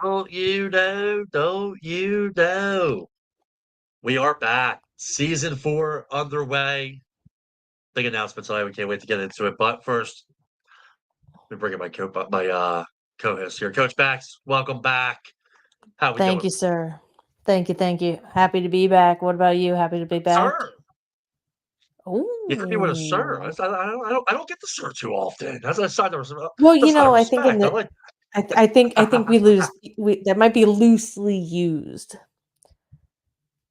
Don't you know? Don't you know? We are back. Season 4 underway. Big announcement tonight. We can't wait to get into it. But first, let me bring in my co-host here. Coach Bax, welcome back. How we Thank doing? you, sir. Thank you, thank you. Happy to be back. What about you? Happy to be back? Sir. You hit me with a sir. Oh. I don't get the sir too often. That's a sign of Well, that's a sign of I think in respect. I the like I think we that might be loosely used.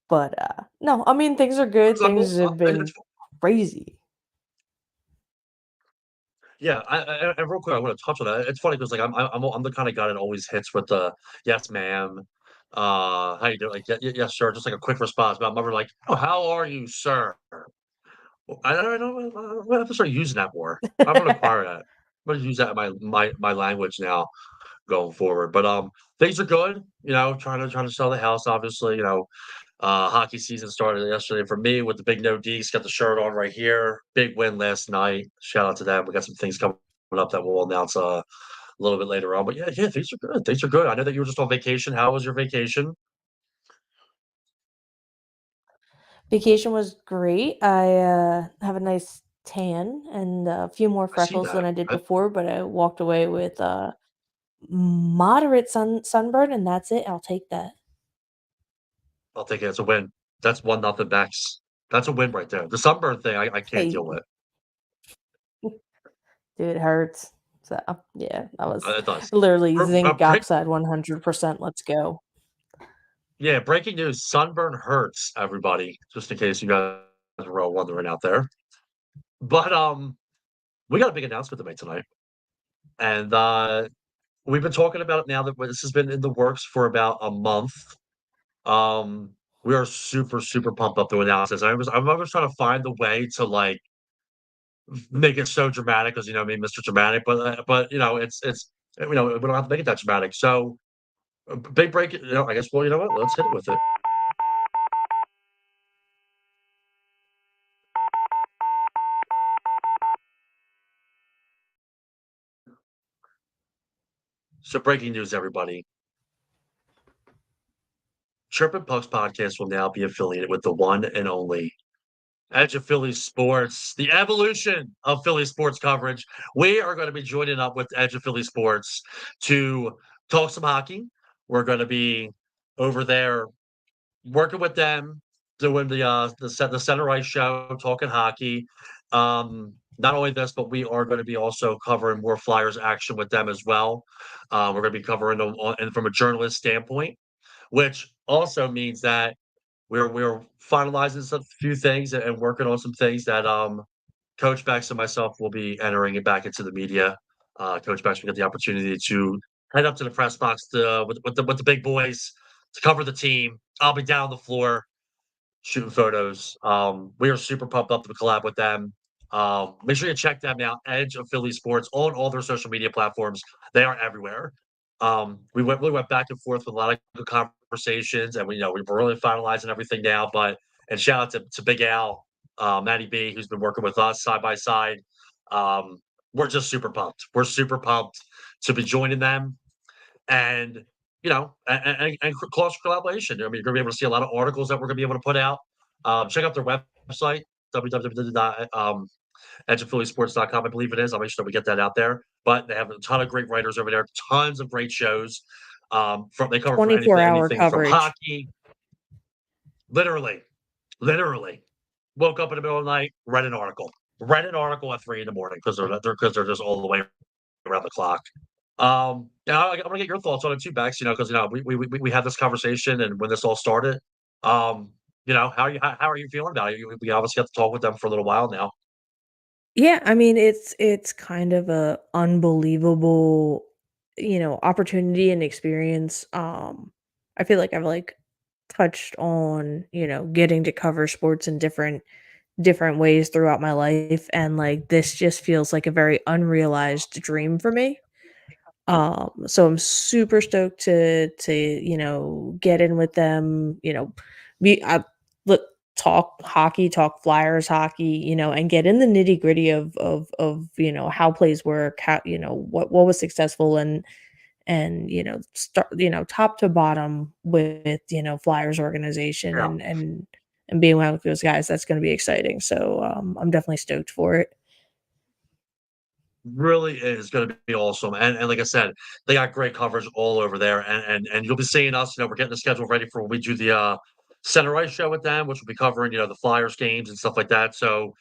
But no, I mean things are good. Things have it's been crazy. Yeah, and real quick, I want to touch on that. It's funny because like I'm the kind of guy that always hits with the yes, ma'am. How you doing? Like yes, sir. Just like a quick response. But I'm never like, oh, how are you, sir? Well, I'm gonna have to start using that more. I'm gonna acquire that. I'm gonna use that in my language now going forward. But things are good. Trying to sell the house. Obviously, hockey season started yesterday for me with the big no D's. Got the shirt on right here. Big win last night. Shout out to them. We got some things coming up that we'll announce a little bit later on. But yeah, things are good. Things are good. I know that you were just on vacation. How was your vacation? Vacation was great. I have a nice tan and a few more I see freckles than that. I did before, but I walked away with moderate sunburn, and that's it. I'll take that. I'll take it as a win. That's 1-0 backs. That's a win right there. The sunburn thing, I can't deal Hey, with. dude, it hurts. So yeah, that was It does. literally zinc Break, oxide 100%. Let's go. yeah, breaking news: sunburn hurts. Everybody, just in case you guys were all wondering out there. But we got a big announcement to make tonight, and we've been talking about it now that this has been in the works for about a month. We are super, super pumped up to announce this. I'm always trying to find the way to like make it so dramatic because me, Mr. Dramatic, but we don't have to make it that dramatic. So big break. I guess. Well, you know what? Let's hit it with it. So breaking news, everybody. Chirping Pucks podcast will now be affiliated with the one and only Edge of Philly Sports, the evolution of Philly sports coverage. We are going to be joining up with Edge of Philly Sports to talk some hockey. We're going to be over there working with them, doing the center ice show, talking hockey. Not only this, but we are going to be also covering more Flyers action with them as well. We're going to be covering them and from a journalist standpoint, which also means that we're finalizing some few things and working on some things that Coach Bex and myself will be entering it back into the media. Coach Bex will get the opportunity to head up to the press box with the big boys to cover the team. I'll be down on the floor shooting photos. We are super pumped up to collab with them. Make sure you check them out. Edge of Philly Sports on all their social media platforms. They are everywhere. We went back and forth with a lot of good conversations, and we're really finalizing everything now. And shout out to Big Al, Matty B, who's been working with us side by side. Um, we're just super pumped. We're super pumped to be joining them, and and cross collaboration. I mean, you're gonna be able to see a lot of articles that we're gonna be able to put out. Check out their website, www.edgeofphillysports.com, I believe it is. I'll make sure that we get that out there. But they have a ton of great writers over there, tons of great shows. They cover for 24-hour anything from coverage. hockey, literally, literally. Woke up in the middle of the night, read an article at 3 in the morning because they're just all the way around the clock. Now I'm gonna get your thoughts on it too, Bex. Because we had this conversation and when this all started. How are you feeling about it? We obviously have to talk with them for a little while now. Yeah, I mean it's kind of a unbelievable, opportunity and experience. I feel like I've like touched on, getting to cover sports in different ways throughout my life, and like this just feels like a very unrealized dream for me. So I'm super stoked to get in with them, be look talk hockey, talk Flyers hockey, and get in the nitty-gritty of how plays work, how what was successful, and and, start, top to bottom with, Flyers organization Yeah. and being one with those guys, that's gonna be exciting. So, I'm definitely stoked for it. Really is gonna be awesome, and like I said, they got great coverage all over there, and you'll be seeing us, we're getting the schedule ready for when we do the, center ice show with them, which will be covering, the Flyers games and stuff like that, so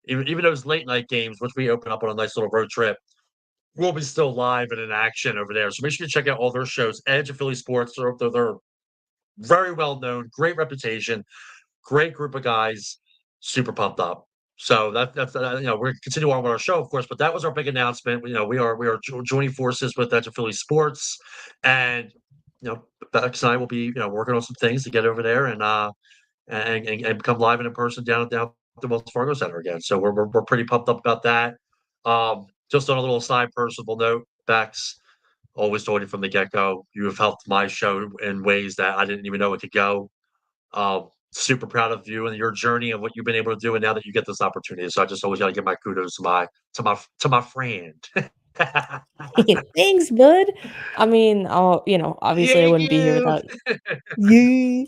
even those late night games, which we open up on a nice little road trip, we'll be still live and in action over there, so make sure you check out all their shows. Edge of Philly Sports, they're very well known, great reputation, great group of guys, super pumped up. So we're continue on with our show, of course, but that was our big announcement. We are joining forces with Edge of Philly Sports, and Bex and I will be working on some things to get over there and become live and in person down at the Wells Fargo Center again. So we're pretty pumped up about that. Just on a little side personal note, Bex, always told you from the get go, you have helped my show in ways that I didn't even know it could go. Super proud of you and your journey and what you've been able to do, and now that you get this opportunity. So I just always gotta give my kudos to my friend. Thanks, bud. I mean, obviously I Thank wouldn't be here you. without you.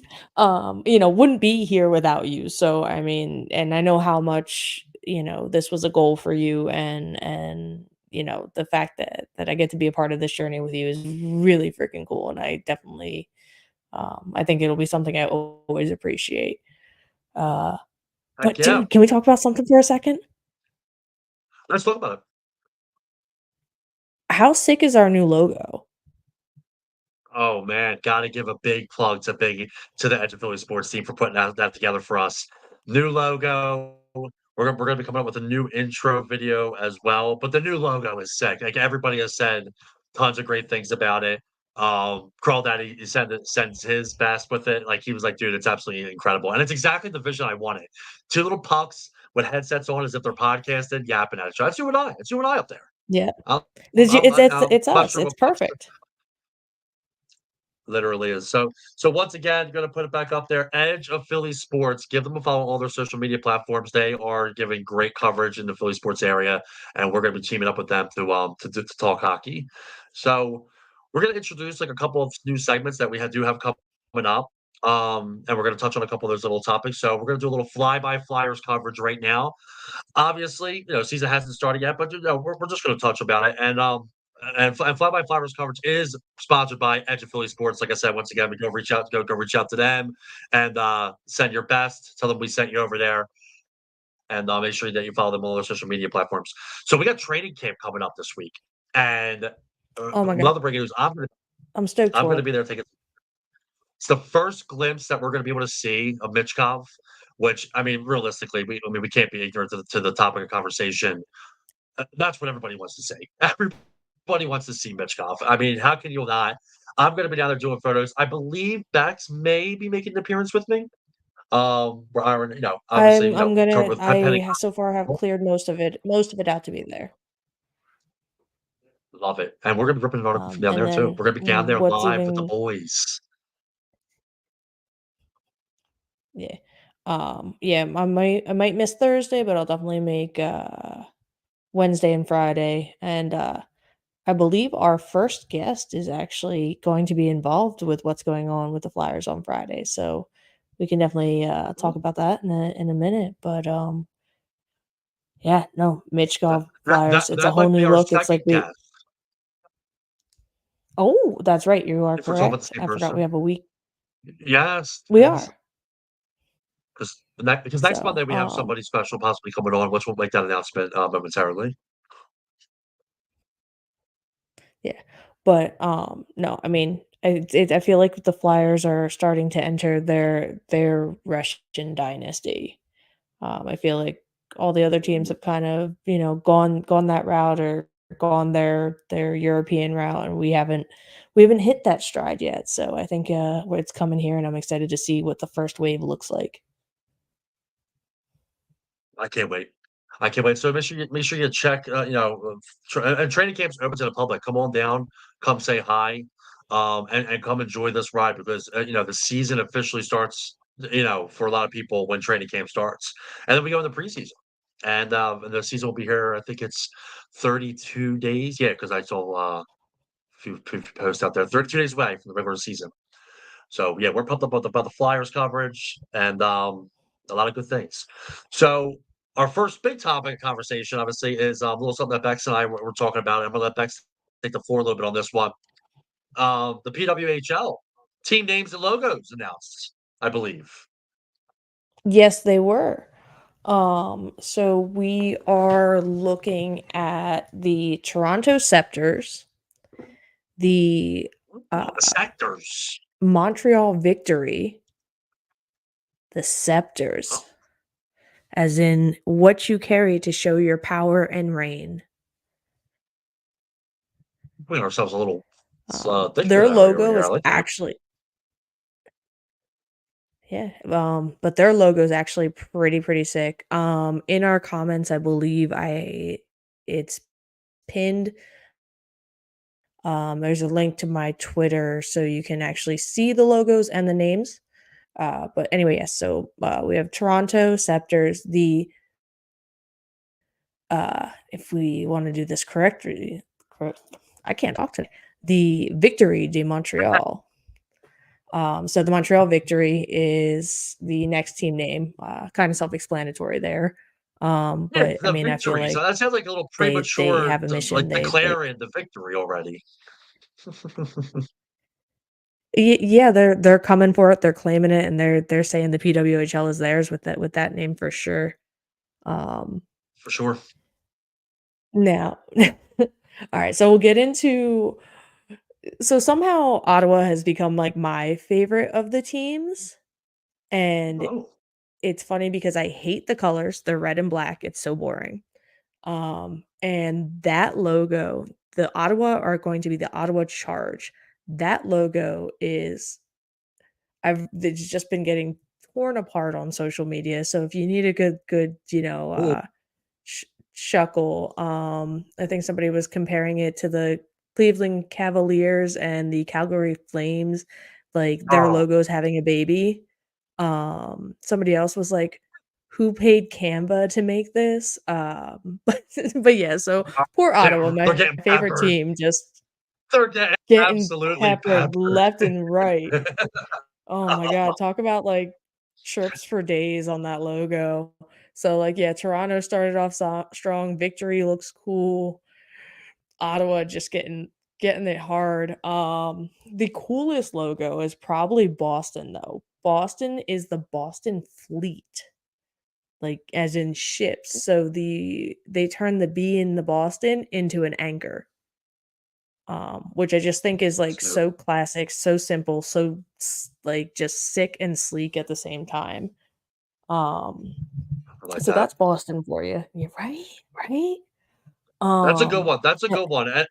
Wouldn't be here without you. So, I mean, and I know how much, this was a goal for you, and the fact that I get to be a part of this journey with you is really freaking cool, and I definitely, I think it'll be something I always appreciate. Uh, Heck but yeah. dude, can we talk about something for a second? Let's talk about it. How sick is our new logo? Oh man, gotta give a big plug to the Edge of Philly sports team for putting that together for us. New logo. We're gonna be coming up with a new intro video as well. But the new logo is sick. Like everybody has said tons of great things about it. Crawl Daddy he sends his best with it. Like he was like, dude, it's absolutely incredible. And it's exactly the vision I wanted. Two little pucks with headsets on as if they're podcasted, yapping at each other. That's you and I. It's you and I up there. Yeah. I'm, Did you I'm it's not us. sure It's what perfect. literally is. So once again, gonna put it back up there. Edge of Philly Sports. Give them a follow on all their social media platforms. They are giving great coverage in the Philly sports area, and we're gonna be teaming up with them to talk hockey. So we're gonna introduce like a couple of new segments that do have coming up. And we're gonna touch on a couple of those little topics. So we're gonna do a little fly by Flyers coverage right now. Obviously, season hasn't started yet, but we're just going to touch about it. And Fly by Flowers coverage is sponsored by Edge of Philly Sports. Like I said, once again, we go reach out to them and send your best. Tell them we sent you over there, and make sure that you follow them on all their social media platforms. So we got training camp coming up this week, and Oh my god. another breaking news. I'm stoked I'm for gonna it. be there taking. It's the first glimpse that we're going to be able to see of Mitchkov, which I mean, realistically, we can't be ignorant to the topic of conversation. That's what everybody wants to see. Everybody wants to see Mitchkov. I mean, how can you not? I'm going to be down there doing photos. I believe Bex may be making an appearance with me. Where Aaron, obviously, I'm gonna with pending. so far have cleared most of it out to be there. Love it, and we're going to be ripping an article from down And there too. then We're going to be down there what's live with the even boys. yeah. Yeah, I might miss Thursday, but I'll definitely make Wednesday and Friday. And I believe our first guest is actually going to be involved with what's going on with the Flyers on Friday. So we can definitely talk about that in a minute. But yeah, no, Mitch That, Golf that Flyers, that it's a that whole might be new our look. It's second like we guest Oh, that's right, you are if we're talking about the correct. same I forgot we person. have a week. Yes, We yes. are. Because next So, Monday we have somebody special possibly coming on, which we'll make that announcement momentarily. yeah. But, no, I mean, I feel like the Flyers are starting to enter their Russian dynasty. I feel like all the other teams have kind of, gone that route or gone their European route, and we haven't hit that stride yet. So I think, where it's coming here, and I'm excited to see what the first wave looks like. I can't wait. I can't wait. So make sure you check. And training camp's open to the public. Come on down. Come say hi, and come enjoy this ride because the season officially starts. For a lot of people when training camp starts, and then we go into preseason, and the season will be here. I think it's 32 days. Yeah, because I saw few posts out there. 32 days away from the regular season. So yeah, we're pumped up about the Flyers coverage and a lot of good things. So our first big topic of conversation, obviously, is a little something that Bex and I were talking about. I'm gonna let Bex take the floor a little bit on this one. The PWHL team names and logos announced, I believe. Yes, they were. So we are looking at the Toronto Scepters, the Oh, the sectors. Montreal Victory, the Oh, Scepters, as in what you carry to show your power and reign. putting ourselves a little Their dictionary over logo here. I is like that. actually yeah, but their logo is actually pretty sick. In our comments, I believe I it's pinned. There's a link to my Twitter so you can actually see the logos and the names. But anyway, yes. So we have Toronto Scepters. The if we want to do this correctly, I can't talk today. The Victory de Montreal. So the Montreal Victory is the next team name. Kind of self-explanatory there. Yeah, But I the mean, I feel victory. So like that sounds like a little they premature, have a mission. like They declaring the victory already. yeah, they're coming for it. They're claiming it, and they're saying the PWHL is theirs with that name for sure. Um, For sure. Now, all right. So we'll get into. So somehow Ottawa has become like my favorite of the teams, and Oh, it's funny because I hate the colors. They're red and black. It's so boring. And that logo, the Ottawa are going to be the Ottawa Charge. That logo is it's just been getting torn apart on social media. So if you need a good, cool. sh- chuckle, I think somebody was comparing it to the Cleveland Cavaliers and the Calgary Flames, like their Oh, logos having a baby. Somebody else was like, "Who paid Canva to make this?" But yeah, so poor Ottawa, they're my getting favorite peppered. team, just They're getting getting absolutely peppered peppered. left and right. Oh my god, talk about, like, chirps for days on that logo. So, like, yeah, Toronto started off strong, Victory looks cool, Ottawa just getting it hard. The coolest logo is probably Boston, though. Boston is the Boston Fleet, like, as in ships, so they turn the B in the Boston into an anchor. Which I just think is, like, Smooth. so classic, so simple, so like, just sick and sleek at the same time. Um, I like so that. that's Boston for you. Yeah, right? Right? That's a good Um, one. That's a eh good one. And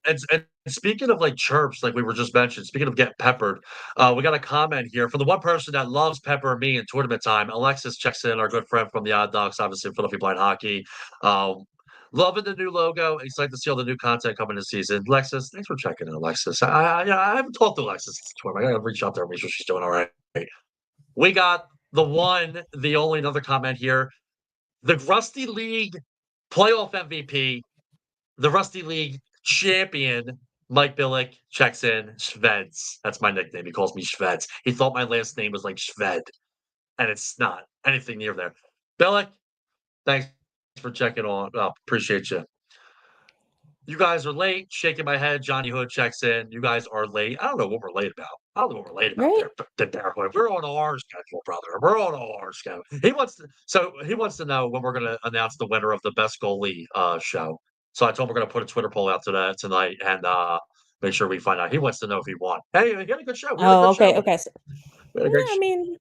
speaking of like chirps, like we were just mentioned, speaking of getting peppered, we got a comment here for the one person that loves pepper me in tournament time. Alexis checks in, our good friend from the Odd Docs, obviously Philadelphia Blind Hockey. Um, loving the new logo. Excited to see all the new content coming this season. Alexis, thanks for checking in, Alexis. I haven't talked to Alexis this tournament. I gotta reach out there and make sure she's doing all right. We got the one, the only another comment here. The Rusty League playoff MVP, the Rusty League champion, Mike Billick, checks in. Shveds. That's my nickname. He calls me Shveds. He thought my last name was like Shved, and it's not anything near there. Billick, thanks for checking on. Appreciate you. You guys are late. Shaking my head. Johnny Hood checks in. You guys are late. I don't know what we're late about. I don't know what we're late about right? there. We're on our schedule, brother. We're on our schedule. He wants to know when we're going to announce the winner of the best goalie show. So I told him we're going to put a Twitter poll out tonight and make sure we find out. He wants to know if he won. Hey, he had a good show. We had a Oh, good show okay, with him. okay, We had a yeah, great I show. mean,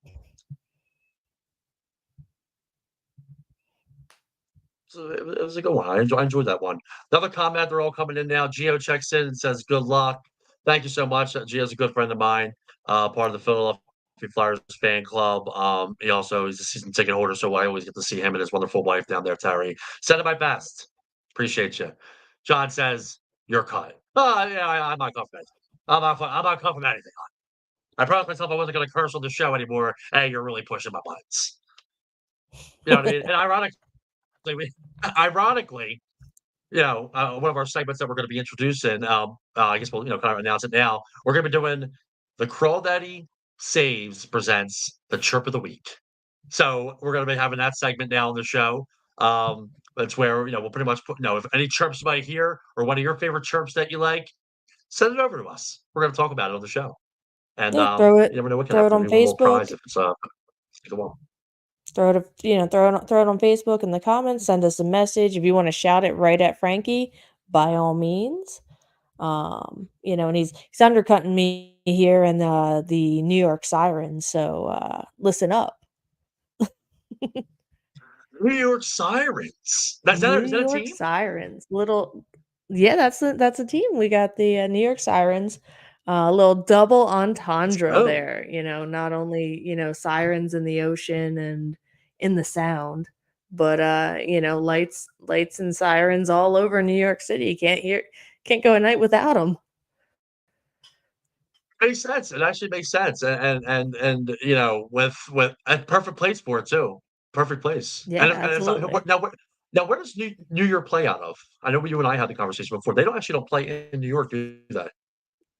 So it was a good one. I enjoyed that one. Another comment, they're all coming in now. Gio checks in and says, "Good luck." Thank you so much. Gio's a good friend of mine, part of the Philadelphia Flyers fan club. He also is a season ticket holder, so I always get to see him and his wonderful wife down there, Terry. Send my best. Appreciate you. John says, "You're cut." Oh, yeah, I'm not cut from anything. I'm not cut from anything. I promised myself I wasn't going to curse on the show anymore. Hey, you're really pushing my buttons. You know what I mean? And ironically, one of our segments that we're gonna be introducing, I guess we'll, kind of announce it now. We're gonna be doing the Crawdaddy Saves presents the Chirp of the Week. So, we're gonna be having that segment now on the show. That's where, we'll pretty much put if any chirps you might hear or one of your favorite chirps that you like, send it over to us. We're gonna talk about it on the show. And, Yeah, you never know what can throw it happen. on Maybe one little Facebook. prize if it's, a good one. Throw it on Facebook in the comments, send us a message. If you wanna shout it right at Frankie, by all means. And he's undercutting me here in the New York Sirens, so, listen up. New York Sirens. That's New that is that a York team? Sirens, little yeah, that's a team. We got the, New York Sirens, a little double Let's entendre go. there, not only, sirens in the ocean and in the sound, but, lights and sirens all over New York City. Can't go a night without them. Makes sense. It actually makes sense, with a perfect place for it too. Perfect place, Yeah, and it's not absolutely. where does New York play out of? I know you and I had the conversation before. They don't play in New York, do they?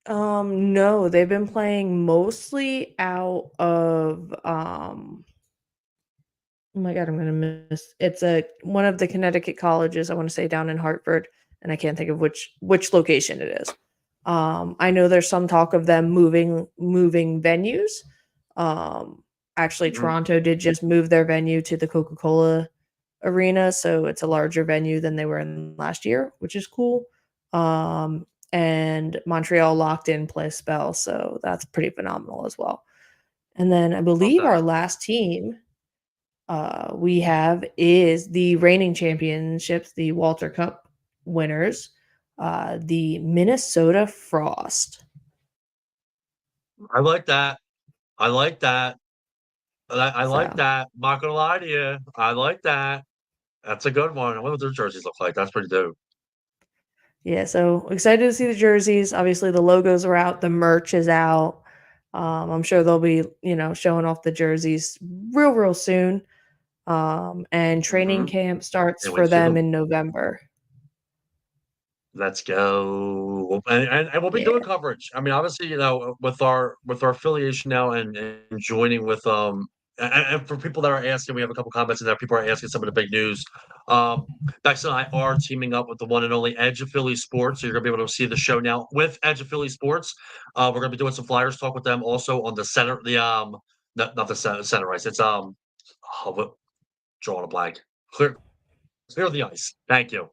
No, they've been playing mostly out of, oh my god, I'm gonna miss it's a one of the Connecticut colleges, I wanna say down in Hartford, and I can't think of which location it is. I know there's some talk of them moving venues. Um, Actually, Mhm. Toronto did just move their venue to the Coca-Cola arena, so it's a larger venue than they were in last year, which is cool. And Montreal locked in Place Bell, so that's pretty phenomenal as well. And then I Love believe our that. last team we have is the reigning championships, the Walter Cup winners, the Minnesota Frost. I like that. I like that. I like So, that. Not gonna lie to you. I like that. That's a good one. I wonder what their jerseys look like. That's pretty dope. yeah, so excited to see the jerseys. Obviously, the logos are out, the merch is out. I'm sure they'll be, showing off the jerseys real soon. And training Mhm. camp starts Can't wait for to see them them. in November. Let's go. And we'll be Yeah. doing coverage. I mean, obviously, with our affiliation now and joining with and for people that are asking, we have a couple comments in there. People are asking some of the big news. Um, Bex and I are teaming up with the one and only Edge of Philly Sports. So you're gonna be able to see the show now with Edge of Philly Sports. We're gonna be doing some Flyers talk with them also on the center, not the center ice. It's drawing a blank. Clear clear the ice. Thank you.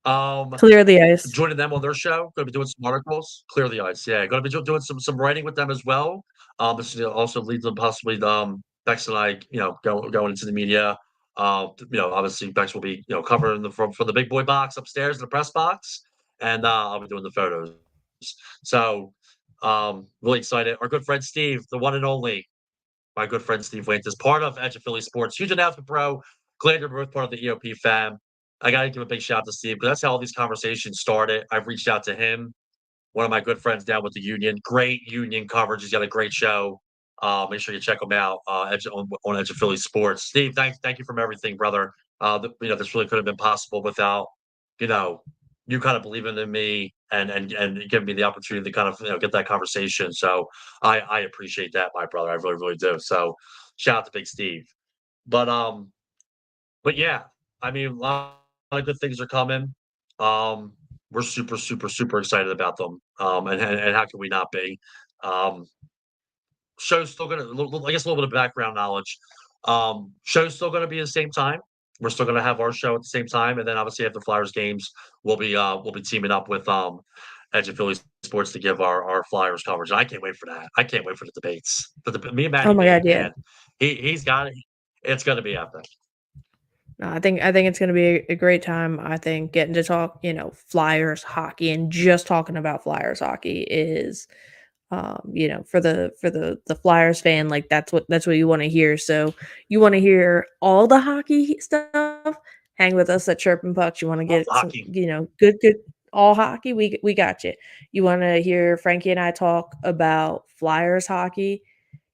Um, Clear the ice. Joining them on their show, gonna be doing some articles, clear the ice, yeah, gonna be doing some writing with them as well. This is also leads them possibly, Bex and I, going into the media. Obviously Bex will be, covering from the big boy box upstairs in the press box, and, I'll be doing the photos. So, really excited. Our good friend Steve, the one and only, my good friend Steve Wayne is part of Edge of Philly Sports. Huge announcement, bro. Glad you're both part of the EOP fam. I got to give a big shout out to Steve because that's how all these conversations started. I've reached out to him, one of my good friends down with the Union. Great Union coverage. He's got a great show. Make sure you check him out on Edge of Philly Sports. Steve, thank you for everything, brother. This really could have been possible without, you know, you kind of believing in me and giving me the opportunity to kind of get that conversation. So I appreciate that, my brother. I really really do. So shout out to Big Steve. But um, but yeah, I mean, a lot of good things are coming. Um, we're super, super, super excited about them. And how can we not be? Um, show's still gonna, I guess, a little bit of background knowledge. Show's still gonna be the same time. We're still gonna have our show at the same time, and then obviously after Flyers games, we'll be teaming up with Edge of Philly Sports to give our Flyers coverage. And I can't wait for that. I can't wait for the debates. Me and Oh Matty my B, god, yeah. man, he's got it. It's gonna be epic. No, I think it's gonna be a great time. I think getting to talk, Flyers hockey and just talking about Flyers hockey is, for the Flyers fan, like that's what you want to hear. So you want to hear all the hockey stuff. Hang with us at Chirping Pucks. You want to Love get some, hockey. good all hockey. We got you. You want to hear Frankie and I talk about Flyers hockey.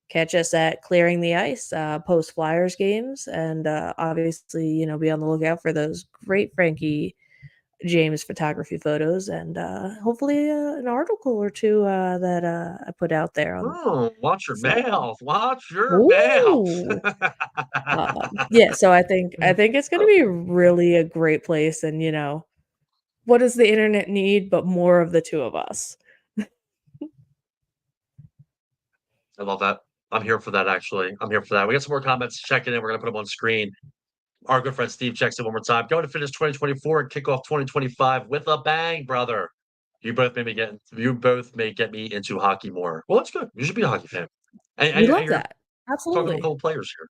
Catch us at Clearing the Ice, post Flyers games, and obviously, be on the lookout for those great Frankie James photography photos and, hopefully, an article or 2, that, I put out there on Oh, watch your so mouth. Watch your mouth. ooh. Yeah, so I think it's gonna be really a great place and, what does the internet need but more of the 2 of us? I love that. I'm here for that, actually. I'm here for that. We got some more comments checking in. We're gonna put them on screen. Our good friend Steve checks in one more time. Going to finish 2024 and kick off 2025 with a bang, brother. You both may get me into hockey more. Well, that's good. You should be a hockey fan. We And love you're that. talking to a Absolutely. couple players here.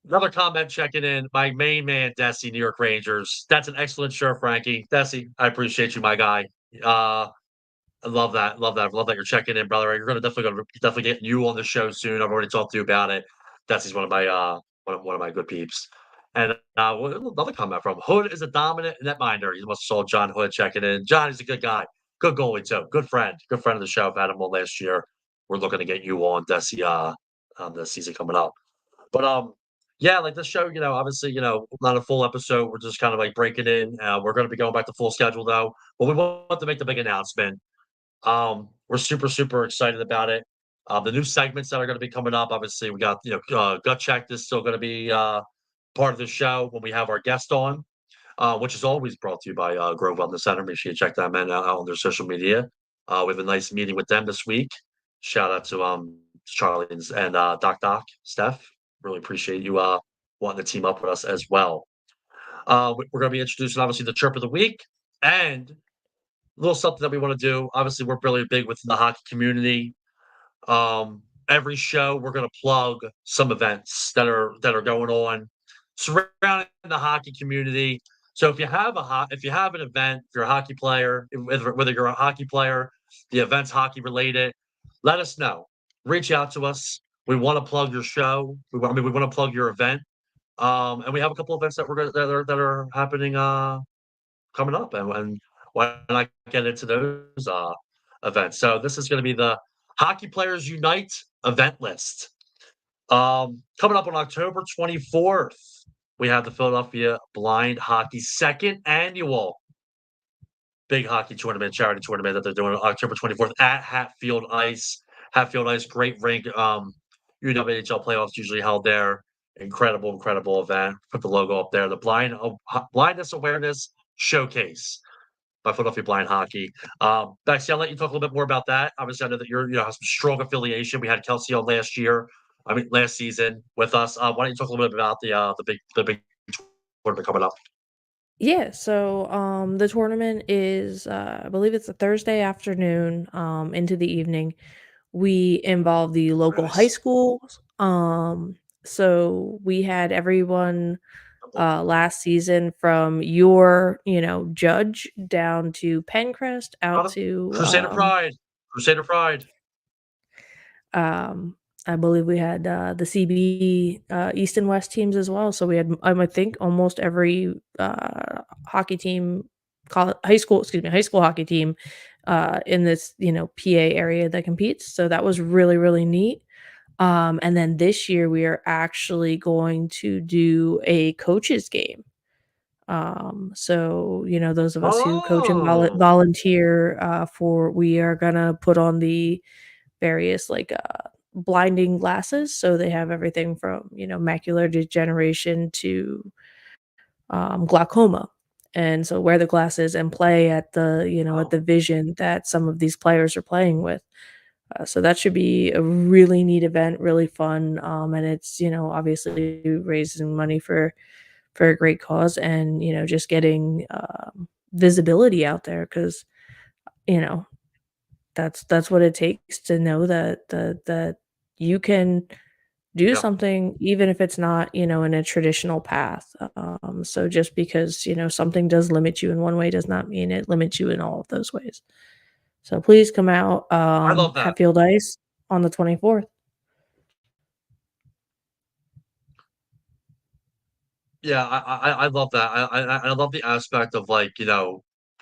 Another comment checking in. My main man, Desi, New York Rangers. That's an excellent show, Frankie. Desi, I appreciate you, my guy. Uh, I love that. Love that. Love that you're checking in, brother. You're gonna definitely get you on the show soon. I've already talked to you about it. Desi's one of my one of my good peeps. And another comment from Hood is a dominant netminder. You must have saw John Hood checking in. John is a good guy, good goalie too, good friend of the show. I've had him on last year. We're looking to get you on Desi the season coming up. But yeah, like this show, obviously, not a full episode. We're just kind of like breaking in. We're going to be going back to full schedule though. But we want to make the big announcement. We're super, super excited about it. The new segments that are going to be coming up. Obviously, we got gut check is still going to be part of the show when we have our guest on, which is always brought to you by Grove Wellness Center. Make sure you check them out on their social media. We have a nice meeting with them this week. Shout out to Charlie and Doc Steph. Really appreciate you wanting to team up with us as well. We're going to be introducing obviously the chirp of the week and a little something that we want to do. Obviously, we're really big within the hockey community. Every show we're going to plug some events that are going on surrounding the hockey community. So if you have an event, if you're a hockey player, whether you're a hockey player, the event's hockey related, let us know. Reach out to us. We want to plug your show. We want to plug your event. And we have a couple events that are happening coming up, and why not get into those events? So this is going to be the Hockey Players Unite event list. Coming up on October 24th, we have the Philadelphia Blind Hockey second annual big hockey tournament, charity tournament that they're doing on October 24th at Hatfield Ice. Hatfield Ice, great rink. UWHL playoffs usually held there. Incredible, incredible event. Put the logo up there. The Blindness Awareness Showcase by Philadelphia Blind Hockey. Bexy, I'll let you talk a little bit more about that. Obviously, I know that have some strong affiliation. We had Kelsey on last season with us. Why don't you talk a little bit about the big tournament coming up? Yeah, so, the tournament is, I believe it's a Thursday afternoon, into the evening. We involve the local high Nice. schools. So we had everyone last season from your, Judge down to Pencrest out to Crusader Pride. Crusader Pride. um I believe we had the CB East and West teams as well. So we had I think almost every hockey team, high school hockey team in this, PA area that competes. So that was really, really neat. And then this year we are actually going to do a coaches game. So, those of us who coach and Oh, volunteer for we are gonna put on the various like blinding glasses. So they have everything from, macular degeneration to glaucoma. And so wear the glasses and play at the, at wow. the vision that some of these players are playing with. So that should be a really neat event, really fun, and it's obviously raising money for a great cause, and just getting visibility out there because you know that's what it takes to know that you can do Yeah. something even if it's not in a traditional path. So just because something does limit you in one way does not mean it limits you in all of those ways. So please come out, I love that. Hatfield Ice on the 24th. Yeah, I love that. I love the aspect of, like,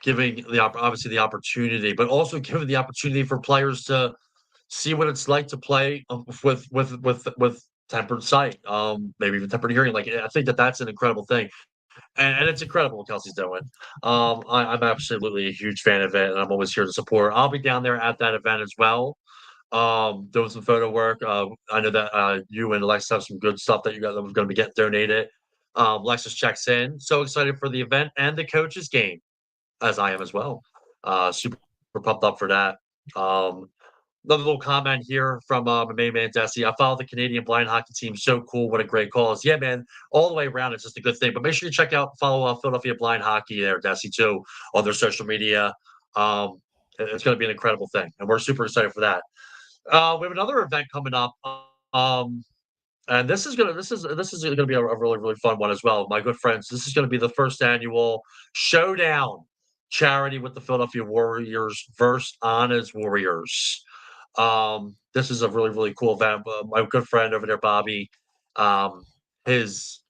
giving obviously the opportunity, but also giving the opportunity for players to see what it's like to play, with tempered sight, maybe even tempered hearing. Like, I think that that's an incredible thing. and it's incredible what Kelsey's doing. I'm absolutely a huge fan of it, and I'm always here to support. I'll be down there at that event as well, doing some photo work. I know that you and Alexis have some good stuff that you guys are going to be getting donated. Alexis checks in. So excited for the event and the coaches game, as I am as well. Super pumped up for that. Um, Another little comment here from my main man Desi. I follow the Canadian blind hockey team. So cool! What a great cause. Yeah, man. All the way around, it's just a good thing. But make sure you check out follow Philadelphia Blind Hockey there, Desi, too, on their social media. Um, it's going to be an incredible thing, and we're super excited for that. We have another event coming up. Um, and this is gonna be a really really fun one as well. My good friends, this is gonna be the first annual showdown charity with the Philadelphia Warriors versus Anna's Warriors. This is a really really cool event. My good friend over there, Bobby, um, his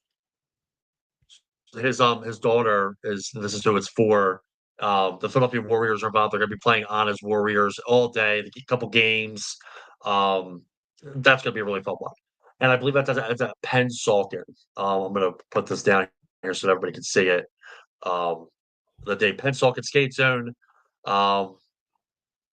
his daughter is this is who it's for. The Philadelphia Warriors are involved. They're going to be playing Anna's Warriors all day. A couple games. Um, that's going to be a really fun one. And I believe that's at Penn Salkin. I'm going to put this down here so that everybody can see it. Um, the day Penn Salkin Skate Zone, um,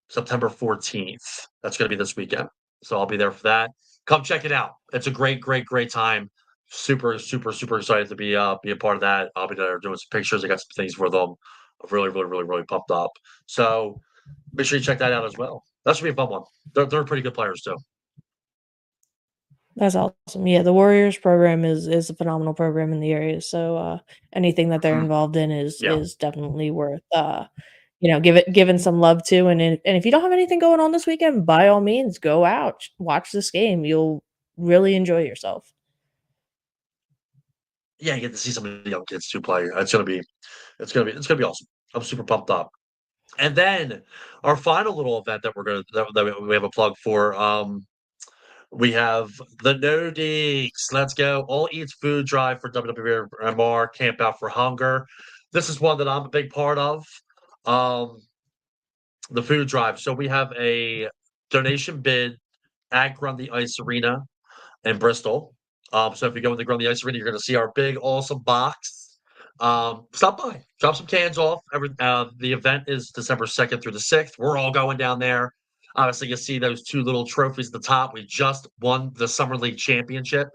September 14th. That's going to be this weekend. So I'll be there for that. Come check it out. It's a great, great, great time. Super, super, super excited to be a part of that. I'll be there doing some pictures. I got some things for them. I'm really, really, really, really pumped up. So make sure you check that out as well. That should be a fun one. They're pretty good players too. That's awesome. Yeah, the Warriors program is a phenomenal program in the area, so, anything that they're Mhm. involved in Yeah. is definitely worth, giving some love to, and if you don't have anything going on this weekend, by all means, go out, watch this game, you'll really enjoy yourself. Yeah, you get to see some of the young kids too play. It's gonna be awesome. I'm super pumped up. And then our final little event that that we have a plug for. We have the No Deeks. Let's go. All Eats Food Drive for WWMR Camp Out for Hunger. This is one that I'm a big part of. Um, the food drive. So we have a donation bid at Grundy Ice Arena in Bristol. So if you go in the Grundy Ice Arena, you're going to see our big, awesome box. Stop by, drop some cans off. The event is December 2nd through the 6th. We're all going down there. Obviously, you see those two little trophies at the top. We just won the Summer League championship.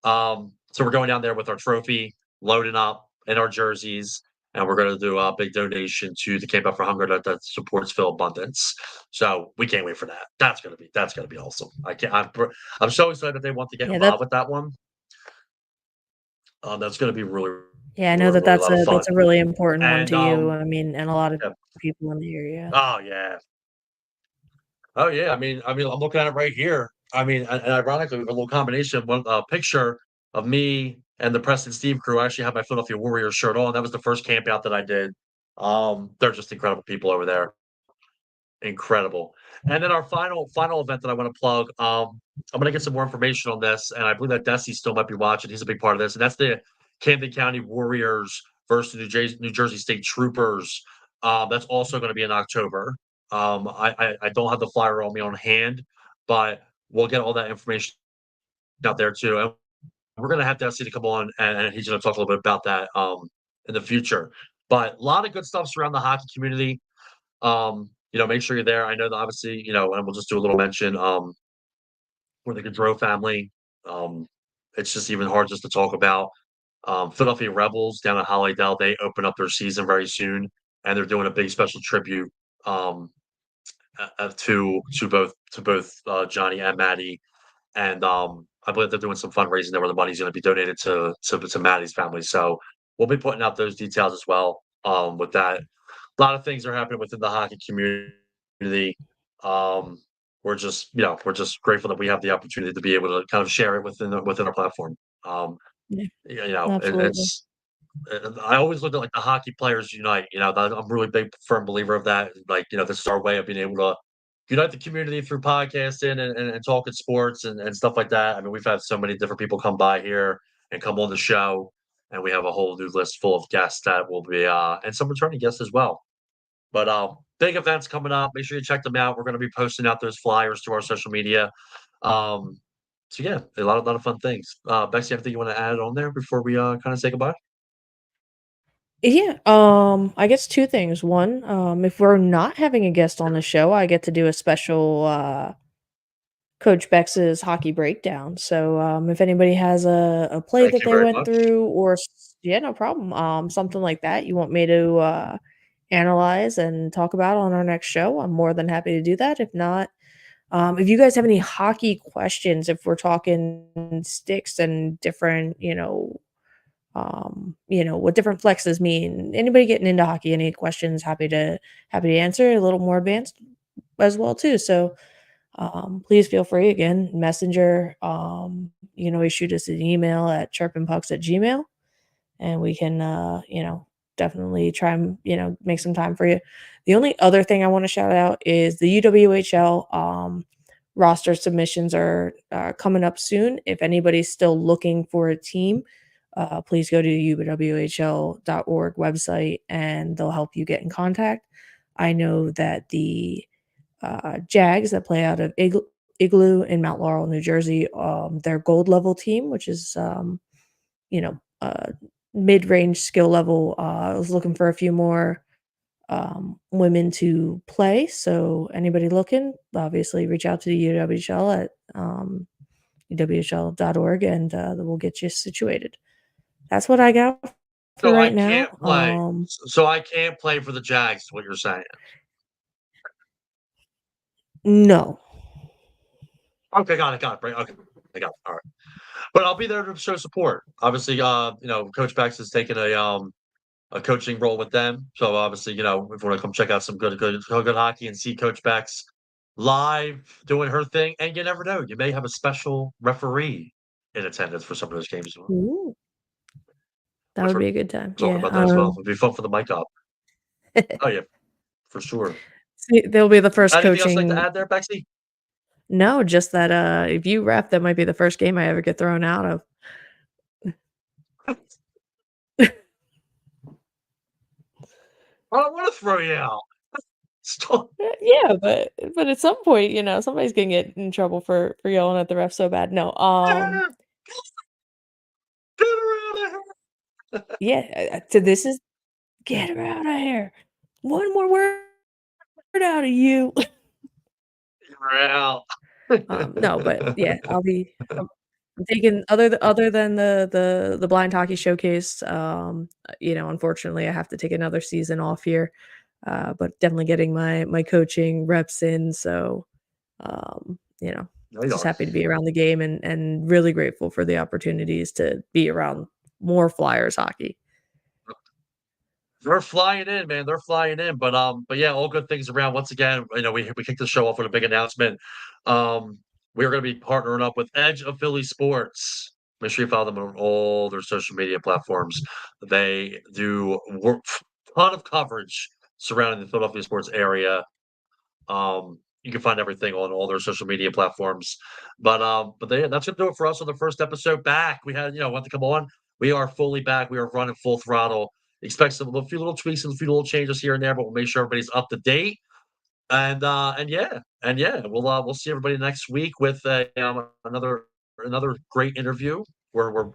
So we're going down there with our trophy, loading up in our jerseys, and we're going to do a big donation to the Camp Out for Hunger that supports Phil Abundance. So we can't wait for that. That's gonna be awesome. I'm so excited that they want to get Yeah, that's involved with that one. That's gonna be really, yeah, I know really, that really a lot of that's fun. a really important one And to you, I mean, and a lot of yeah. people in the area. Oh yeah, oh yeah. I mean, I'm looking at it right here. I mean, and ironically, a little combination. One picture of me and the Preston Steve crew. I actually have my Philadelphia Warriors shirt on. That was the first camp out that I did. They're just incredible people over there. Incredible. And then our final event that I want to plug, I'm gonna get some more information on this, and I believe that Desi still might be watching. He's a big part of this, and that's the Camden County Warriors versus New Jersey State Troopers. That's also going to be in October. I don't have the flyer on me on hand, but we'll get all that information out there too. And we're going to have Desi to come on, and he's going to talk a little bit about that in the future. But a lot of good stuff around the hockey community. Make sure you're there. I know that obviously, and we'll just do a little mention, for the Gaudreau family. Um, it's just even hard just to talk about. Philadelphia Rebels down at Hollydale, they open up their season very soon, and they're doing a big special tribute um, to both Johnny and Maddie, and I believe they're doing some fundraising there where the money's going to be donated to Maddie's family. So we'll be putting out those details as well. With that, a lot of things are happening within the hockey community. Um, we're just grateful that we have the opportunity to be able to kind of share it within our platform. Um, Yeah, it, absolutely. it's I always look at like the hockey players unite. I'm a really big firm believer of that. Like, this is our way of being able to unite the community through podcasting and talking sports and stuff like that. I mean, we've had so many different people come by here and come on the show, and we have a whole new list full of guests that will be and some returning guests as well. But big events coming up. Make sure you check them out. We're going to be posting out those flyers to our social media. Um, so yeah, a lot of fun things. Bexy, anything you want to add on there before we kind of say goodbye? Yeah, I guess 2 things. 1, if we're not having a guest on the show, I get to do a special, Coach Becks's hockey breakdown. So, if anybody has a play Thank that you they very went much. through or yeah, no problem. Something like that you want me to, analyze and talk about on our next show, I'm more than happy to do that. If not, if you guys have any hockey questions, if we're talking sticks and different, what different flexes mean. Anybody getting into hockey, any questions, happy to answer, a little more advanced as well too. So please feel free again, messenger. You can always shoot us an email at chirpingpucks@gmail, and we can definitely try and make some time for you. The only other thing I want to shout out is the UWHL roster submissions are coming up soon. If anybody's still looking for a team, please go to the uwhl.org website and they'll help you get in contact. I know that the Jags that play out of Igloo in Mount Laurel, New Jersey, their gold level team, which is you know, uh, mid-range skill level. I was looking for a few more women to play. So anybody looking, obviously reach out to the UWHL at uwhl.org and we'll get you situated. That's what I got for So I right can't now. play. So I can't play for the Jags is what you're saying. No. Okay, got it, right, okay, I got it, alright. But I'll be there to show support. Obviously, Coach Bex has taken a coaching role with them, so obviously, if you wanna come check out some good hockey and see Coach Bex live doing her thing, and you never know, you may have a special referee in attendance for some of those games as well, Ooh, that which would we're be a good time. talking Yeah. about that as well. It'd be fun for the mic up. Oh, yeah, for sure. See, they'll be the first Anything else you'd like to coaching. add there, Bexy? No, just that if you ref, that might be the first game I ever get thrown out of. I don't wanna throw you out. Stop. Yeah, but at some point, somebody's gonna get in trouble for yelling at the ref so bad. No, Get her out of here. yeah, so this is get her out of here. One more word out of you. You're out. No, but yeah, I'm taking other than the blind hockey showcase, unfortunately, I have to take another season off here, but definitely getting my coaching reps in, so, No, you just are. happy to be around the game and really grateful for the opportunities to be around more Flyers hockey. They're flying in, man. They're flying in. But yeah, all good things around. Once again, we kicked the show off with a big announcement. Um, we are going to be partnering up with Edge of Philly Sports. Make sure you follow them on all their social media platforms. They do work, ton of coverage surrounding the Philadelphia sports area. You can find everything on all their social media platforms. That's gonna do it for us on the first episode back. We had, want to come on. We are fully back. We are running full throttle. Expect a few little tweaks and a few little changes here and there, but we'll make sure everybody's up to date. And yeah, we'll see everybody next week with another great interview.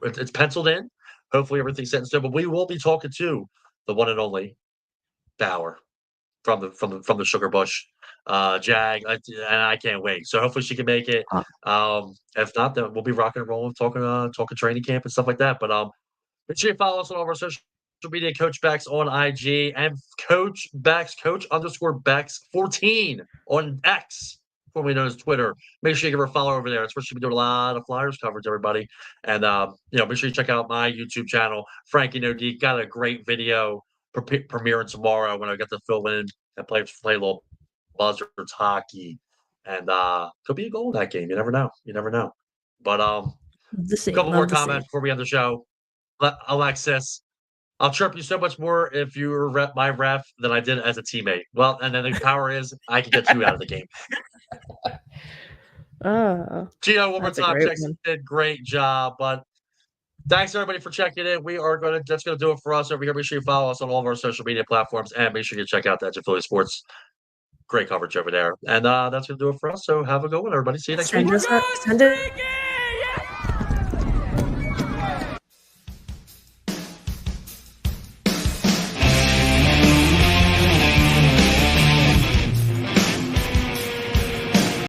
It's penciled in. Hopefully everything's set in stone. But we will be talking to the one and only Bauer from the Sugar Bush, Jag, and I can't wait. So hopefully she can make it. Uh, If not, then we'll be rocking and rolling, talking training camp and stuff like that. But make sure you follow us on all of our social media, Coach Bex on IG and Coach Bex, Coach underscore Bex 14 on X, formerly known as Twitter. Make sure you give her a follow over there. It's where she'll be doing a lot of Flyers coverage, everybody. And make sure you check out my YouTube channel, Frankie No Geek. Got a great video premiering tomorrow when I get to fill in and play a little buzzards hockey. And could be a goal in that game. You never know. You never know. But the a couple same, more love the same. comments before we end the show. Alexis, I'll chirp you so much more if you were my ref than I did as a teammate. Well, and then the power is I can get you out of the game. Gio, one more That's a time, great checks one. did great job. But thanks everybody for checking in. That's gonna do it for us over here. Make sure you follow us on all of our social media platforms and make sure you check out the Edge of Philly Sports. Great coverage over there. And that's gonna do it for us. So have a good one, everybody. See you next week. Send us a